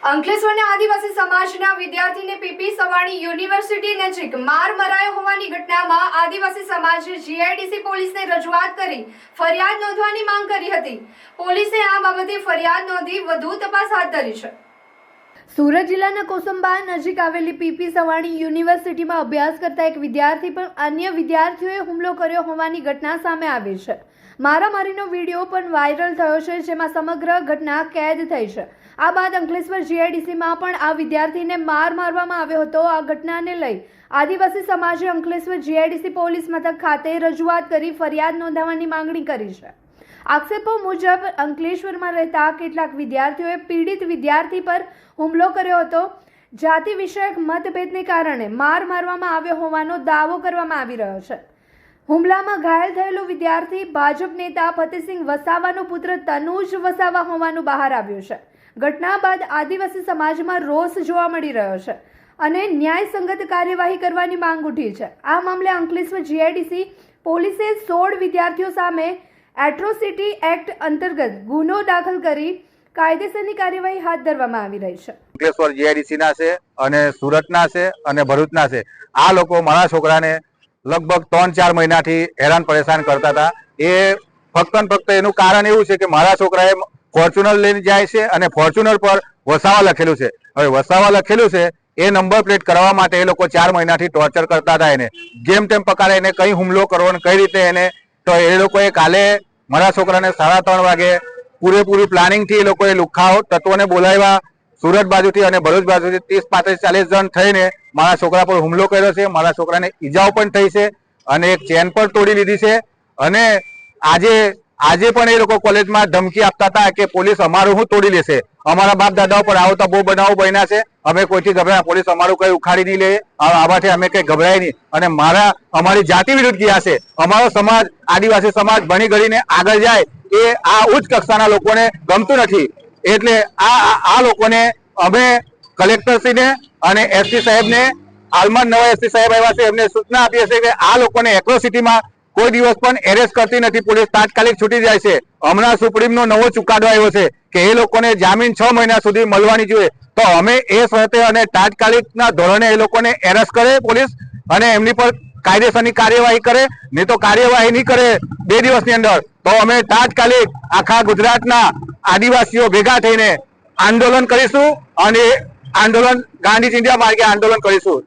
અંકલેશ્વરના આદિવાસી સમાજના વિદ્યાર્થીને પીપી સવાણી યુનિવર્સિટી નજીક માર મરાયો હોવાની ઘટનામાં આદિવાસી સમાજે જીઆઈડીસી પોલીસને રજૂઆત કરી ફરિયાદ નોંધવાની માંગ કરી હતી। પોલીસે આ બાબતે ફરિયાદ નોંધી વધુ તપાસ હાથ ધરી છે। સુરત જિલ્લાના કોસંબા નજીક આવેલી પીપી સવાણી યુનિવર્સિટીમાં અભ્યાસ કરતા એક વિદ્યાર્થી પર અન્ય વિદ્યાર્થીઓએ હુમલો કર્યો હોવાની ઘટના સામે આવી છે। મારામારીનો વિડીયો પણ વાયરલ થયો છે, જેમાં સમગ્ર ઘટના કેદ થઈ છે। આ બાદ અંકલેશ્વર જીઆઈડીસીમાં પણ આ વિદ્યાર્થીને મારવામાં આવ્યો હતો। આ ઘટનાને લઈ આદિવાસી સમાજે અંકલેશ્વર જીઆઈડીસી પોલીસ મથક ખાતે રજૂઆત કરી ફરિયાદ નોંધાવવાની માંગણી કરી છે। આક્ષેપો મુજબ અંકલેશ્વરમાં રહેતા કેટલાક વિદ્યાર્થીઓએ પીડિત વિદ્યાર્થી પર હુમલો કર્યો હતો। જાતિ વિષયક મતભેદને કારણે મારવામાં આવ્યો હોવાનો દાવો કરવામાં આવી રહ્યો છે। હુમલામાં ઘાયલ થયેલો વિદ્યાર્થી ભાજપ નેતા ફતેહસિંહ વસાવાનો પુત્ર તનુજ વસાવા હોવાનું બહાર આવ્યું છે। ઘટના બાદ આદિવાસી સમાજમાં રોષ જોવા મળી રહ્યો છે અને ન્યાયસંગત કાર્યવાહી કરવાની માંગ ઉઠી છે। આ મામલે અંકલેશ્વર જીઆઈડીસી પોલીસે 16 વિદ્યાર્થીઓ સામે એટ્રોસિટી એક્ટ અંતર્ગત ગુનો દાખલ કરી કાયદેસરની કાર્યવાહી હાથ ધરવામાં આવી રહી છે। અંકલેશ્વર જીઆઈડીસી ના છે અને સુરતના છે અને ભરૂચના છે। આ લોકો મારા છોકરાને લગભગ 3-4 મહિનાથી હેરાન પરેશાન કરતા હતા। એ ફક્ત એનું કારણ એવું છે કે મારા છોકરાએ ફોર્ચ્યુનર લઈને જાય છે અને ફોર્ચ્યુનર પર વસાવા લખેલું છે। હવે વસાવા લખેલું છે એ નંબર પ્લેટ કરવા માટે એ લોકો 4 મહિનાથી ટોર્ચર કરતા હતા। એને જેમ તેમ પકડે, એને કઈ હુમલો કરવાનો કઈ રીતે એને, તો એ લોકોએ કાલે મારા છોકરાને 3:30 વાગે પૂરેપૂરી પ્લાનિંગથી એ લોકોએ લુખ્ખાઓ તત્વોને બોલાવ્યા સુરત બાજુથી અને ભરૂચ બાજુથી 30-35-40 જણ થઈને મારા છોકરા પર હુમલો કર્યો છે। મારા છોકરાને ઈજાઓ પણ થઈ છે અને એક ચેન પણ તોડી લીધી છે અને આજે પણ એ લોકો કોલેજમાં ધમકી આપતા હતા કે પોલીસ અમારું હું તોડી લેશે। અમારા બાપ દાદાઓ પર આવો તો બહુ બનાવો બન્યા છે, અમે કોઈથી ગભરાય, પોલીસ અમારું કઈ ઉખાડી નહીં લે, આવાથી અમે કઈ ગભરાય નહીં। અને અમારી જાતિ વિરુદ્ધ ગયા છે। અમારો સમાજ, આદિવાસી સમાજ ભણી ગણીને આગળ જાય એ આ ઉચ્ચ કક્ષાના લોકોને ગમતું નથી। એટલે આ લોકોને અમે કલેક્ટરશ્રીને અને એસપી સાહેબને, હાલમાં નવા એસપી સાહેબ આવ્યા છે, એમને સૂચના આપીએ છીએ કે આ લોકોને એટ્રોસિટીમાં કોઈ દિવસ પણ એરેસ્ટ કરતી નથી, પોલીસ તાત્કાલિક છૂટી જાય છે। હમણાં સુપ્રીમનો નવો ચુકાદો આવ્યો છે કે એ લોકોને જામીન 6 મહિના સુધી મળવાની જોઈએ, તો અમે એ શરતે અને તાત્કાલિકના ધોરણે એ લોકોને એરેસ્ટ કરે પોલીસ અને એમની પર કાયદેસરની કાર્યવાહી કરે। નહીં તો કાર્યવાહી નહીં કરે 2 દિવસની અંદર તો અમે તાત્કાલિક આખા ગુજરાતના આદિવાસીઓ ભેગા થઈને આંદોલન કરીશું અને આંદોલન ગાંધી ચિંધ્યા માર્ગે આંદોલન કરીશું।